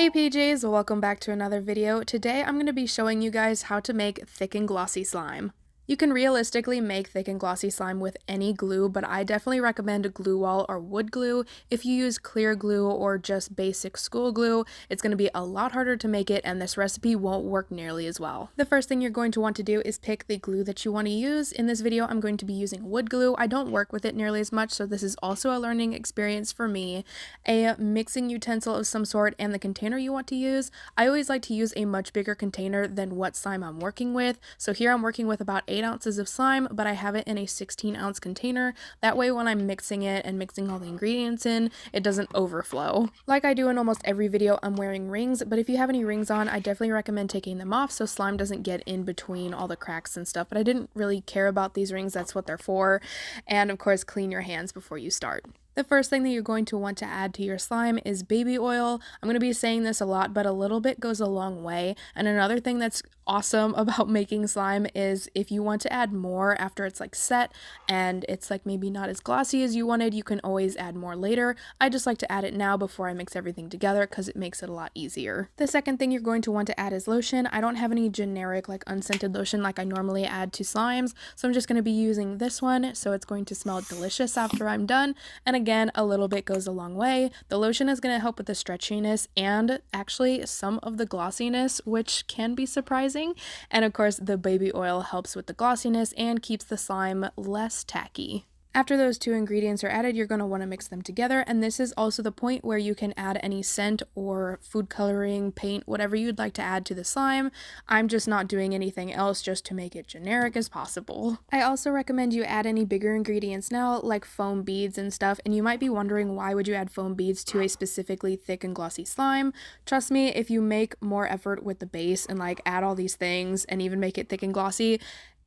Hey PJs, welcome back to another video. Today I'm going to be showing you guys how to make thick and glossy slime. You can realistically make thick and glossy slime with any glue, but I definitely recommend glue wall or wood glue. If you use clear glue or just basic school glue, it's going to be a lot harder to make it and this recipe won't work nearly as well. The first thing you're going to want to do is pick the glue that you want to use. In this video, I'm going to be using wood glue. I don't work with it nearly as much, so this is also a learning experience for me. A mixing utensil of some sort and the container you want to use. I always like to use a much bigger container than what slime I'm working with. So here I'm working with about 8 ounces of slime, but I have it in a 16-ounce container. That way when I'm mixing it and mixing all the ingredients in, it doesn't overflow. Like I do in almost every video, I'm wearing rings, but if you have any rings on, I definitely recommend taking them off so slime doesn't get in between all the cracks and stuff, but I didn't really care about these rings, that's what they're for. And of course, clean your hands before you start. The first thing that you're going to want to add to your slime is baby oil. I'm going to be saying this a lot, but a little bit goes a long way. And another thing that's awesome about making slime is if you want to add more after it's like set and it's like maybe not as glossy as you wanted, you can always add more later. I just like to add it now before I mix everything together because it makes it a lot easier. The second thing you're going to want to add is lotion. I don't have any generic like unscented lotion like I normally add to slimes, so I'm just going to be using this one, so it's going to smell delicious after I'm done. And again, a little bit goes a long way. The lotion is going to help with the stretchiness and actually some of the glossiness, which can be surprising. And of course, the baby oil helps with the glossiness and keeps the slime less tacky. After those two ingredients are added, you're going to want to mix them together, and this is also the point where you can add any scent or food coloring, paint, whatever you'd like to add to the slime. I'm just not doing anything else just to make it generic as possible. I also recommend you add any bigger ingredients now, like foam beads and stuff, and you might be wondering why would you add foam beads to a specifically thick and glossy slime. Trust me, if you make more effort with the base and like add all these things and even make it thick and glossy,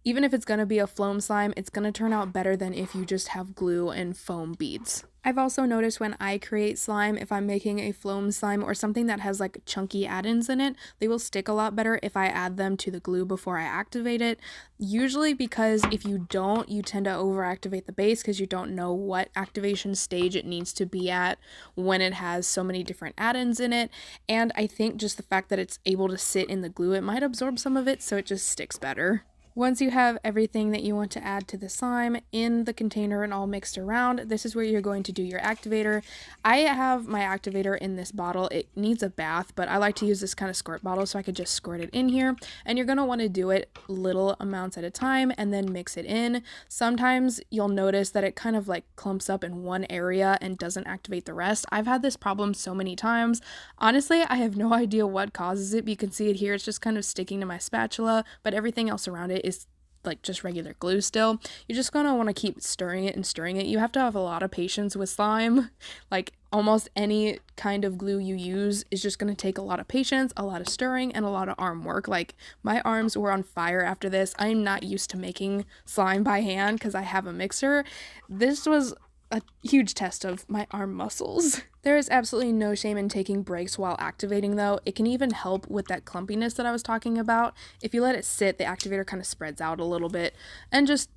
even if it's going to be a foam slime, it's going to turn out better than if you just have glue and foam beads. I've also noticed when I create slime, if I'm making a foam slime or something that has like chunky add-ins in it, they will stick a lot better if I add them to the glue before I activate it. Usually because if you don't, you tend to overactivate the base because you don't know what activation stage it needs to be at when it has so many different add-ins in it. And I think just the fact that it's able to sit in the glue, it might absorb some of it, so it just sticks better. Once you have everything that you want to add to the slime in the container and all mixed around, this is where you're going to do your activator. I have my activator in this bottle. It needs a bath, but I like to use this kind of squirt bottle so I could just squirt it in here. And you're going to want to do it little amounts at a time and then mix it in. Sometimes you'll notice that it kind of like clumps up in one area and doesn't activate the rest. I've had this problem so many times. Honestly, I have no idea what causes it. You can see it here. It's just kind of sticking to my spatula, but everything else around it is like just regular glue still. You're just gonna want to keep stirring it and stirring it. You have to have a lot of patience with slime. Like almost any kind of glue you use is just gonna take a lot of patience, a lot of stirring, and a lot of arm work. Like my arms were on fire after this. I'm not used to making slime by hand because I have a mixer. This was a huge test of my arm muscles. There is absolutely no shame in taking breaks while activating though. It can even help with that clumpiness that I was talking about. If you let it sit, the activator kind of spreads out a little bit and just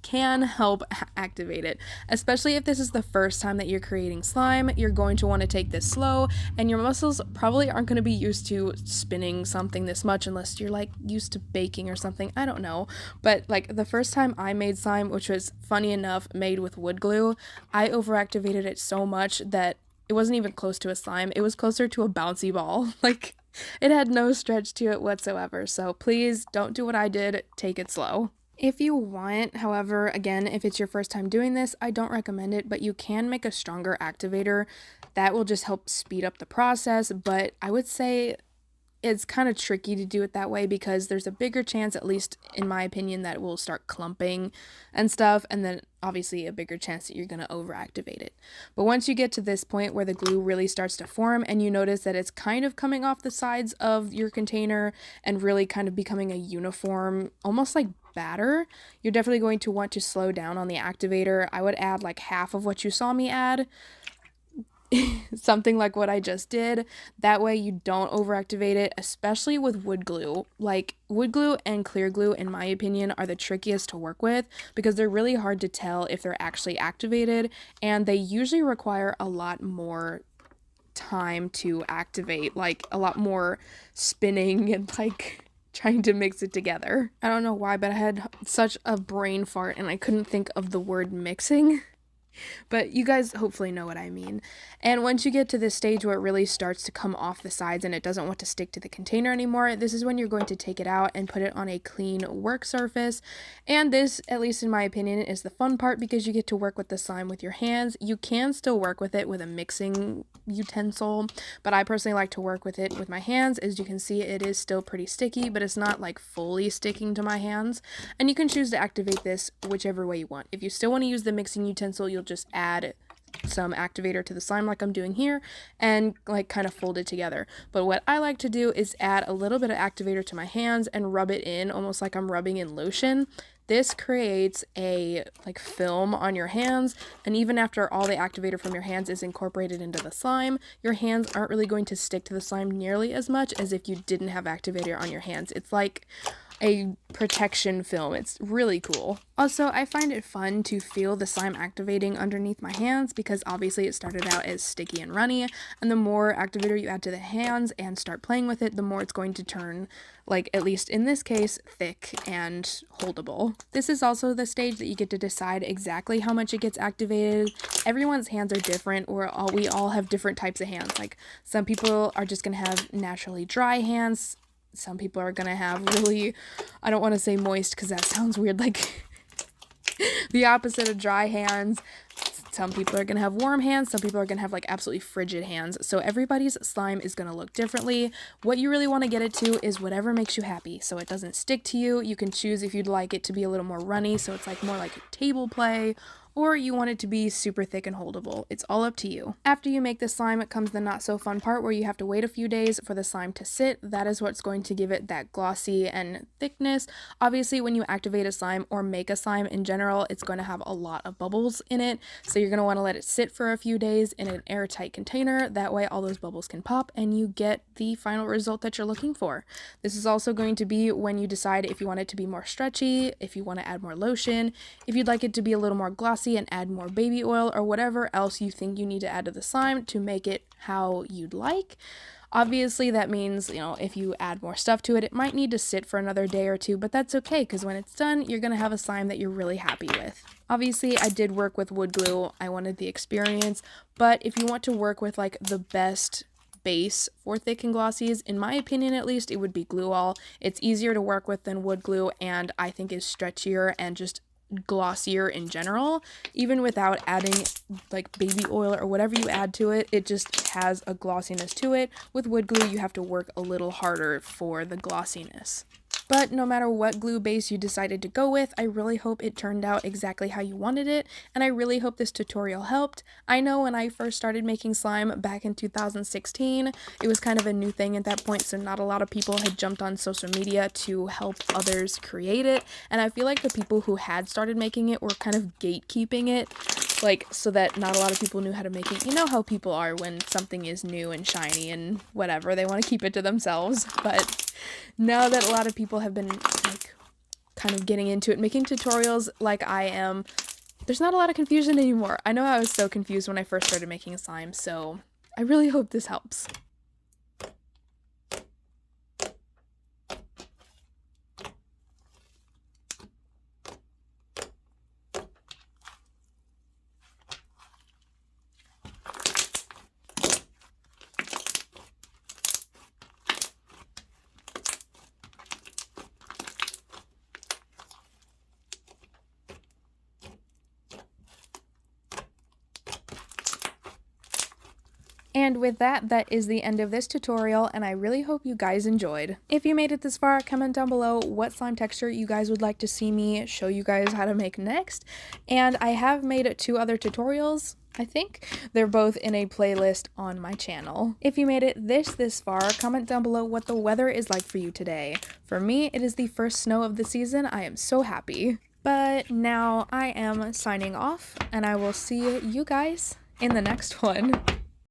can help activate it. Especially if this is the first time that you're creating slime, you're going to want to take this slow, and your muscles probably aren't going to be used to spinning something this much unless you're like used to baking or something. I don't know. But like the first time I made slime, which was funny enough made with wood glue, I overactivated it so much that it wasn't even close to a slime. It was closer to a bouncy ball. Like it had no stretch to it whatsoever. So please don't do what I did. Take it slow. If you want, however, again, if it's your first time doing this, I don't recommend it, but you can make a stronger activator. That will just help speed up the process, but I would say it's kind of tricky to do it that way because there's a bigger chance, at least in my opinion, that it will start clumping and stuff, and then obviously a bigger chance that you're going to overactivate it. But once you get to this point where the glue really starts to form and you notice that it's kind of coming off the sides of your container and really kind of becoming a uniform, almost like batter, you're definitely going to want to slow down on the activator. I would add like half of what you saw me add. Something like what I just did. That way you don't overactivate it, especially with wood glue. Like wood glue and clear glue, in my opinion, are the trickiest to work with because they're really hard to tell if they're actually activated, and they usually require a lot more time to activate, like a lot more spinning and like trying to mix it together. I don't know why, but I had such a brain fart and I couldn't think of the word mixing. But you guys hopefully know what I mean. And once you get to this stage where it really starts to come off the sides and it doesn't want to stick to the container anymore, this is when you're going to take it out and put it on a clean work surface. And this, at least in my opinion, is the fun part because you get to work with the slime with your hands. You can still work with it with a mixing utensil, but I personally like to work with it with my hands. As you can see, it is still pretty sticky, but it's not like fully sticking to my hands. And you can choose to activate this whichever way you want. If you still want to use the mixing utensil, you'll just add some activator to the slime like I'm doing here and like kind of fold it together. But what I like to do is add a little bit of activator to my hands and rub it in almost like I'm rubbing in lotion. This creates a like film on your hands, and even after all the activator from your hands is incorporated into the slime, your hands aren't really going to stick to the slime nearly as much as if you didn't have activator on your hands. It's like a protection film. It's really cool. Also, I find it fun to feel the slime activating underneath my hands because obviously it started out as sticky and runny, and the more activator you add to the hands and start playing with it, the more it's going to turn, like at least in this case, thick and holdable. This is also the stage that you get to decide exactly how much it gets activated. Everyone's hands are different, we all have different types of hands. Like some people are just gonna have naturally dry hands. Some people are gonna have really, I don't want to say moist because that sounds weird, like the opposite of dry hands. Some people are gonna have warm hands, some people are gonna have like absolutely frigid hands. So everybody's slime is gonna look differently. What you really want to get it to is whatever makes you happy, so it doesn't stick to you. You can choose if you'd like it to be a little more runny, so it's like more like a table play, or you want it to be super thick and holdable. It's all up to you. After you make the slime, it comes the not so fun part where you have to wait a few days for the slime to sit. That is what's going to give it that glossy and thickness. Obviously, when you activate a slime or make a slime in general, it's going to have a lot of bubbles in it. So you're going to want to let it sit for a few days in an airtight container. That way all those bubbles can pop and you get the final result that you're looking for. This is also going to be when you decide if you want it to be more stretchy, if you want to add more lotion, if you'd like it to be a little more glossy and add more baby oil or whatever else you think you need to add to the slime to make it how you'd like. Obviously that means, you know, if you add more stuff to it, it might need to sit for another day or two, but that's okay because when it's done, you're going to have a slime that you're really happy with. Obviously, I did work with wood glue. I wanted the experience, but if you want to work with like the best base for thick and glossies, in my opinion at least, it would be glue all. It's easier to work with than wood glue and I think is stretchier and just glossier in general. Even without adding like baby oil or whatever you add to it, it just has a glossiness to it. With wood glue, you have to work a little harder for the glossiness. But no matter what glue base you decided to go with, I really hope it turned out exactly how you wanted it, and I really hope this tutorial helped. I know when I first started making slime back in 2016, it was kind of a new thing at that point, so not a lot of people had jumped on social media to help others create it, and I feel like the people who had started making it were kind of gatekeeping it, like so that not a lot of people knew how to make it. You know how people are when something is new and shiny and whatever, they want to keep it to themselves. But now that a lot of people have been like kind of getting into it, making tutorials like I am, there's not a lot of confusion anymore. I know I was so confused when I first started making slime, so I really hope this helps. And with that, that is the end of this tutorial, and I really hope you guys enjoyed. If you made it this far, comment down below what slime texture you guys would like to see me show you guys how to make next. And I have made 2 other tutorials, I think. They're both in a playlist on my channel. If you made it this far, comment down below what the weather is like for you today. For me, it is the first snow of the season. I am so happy. But now I am signing off, and I will see you guys in the next one.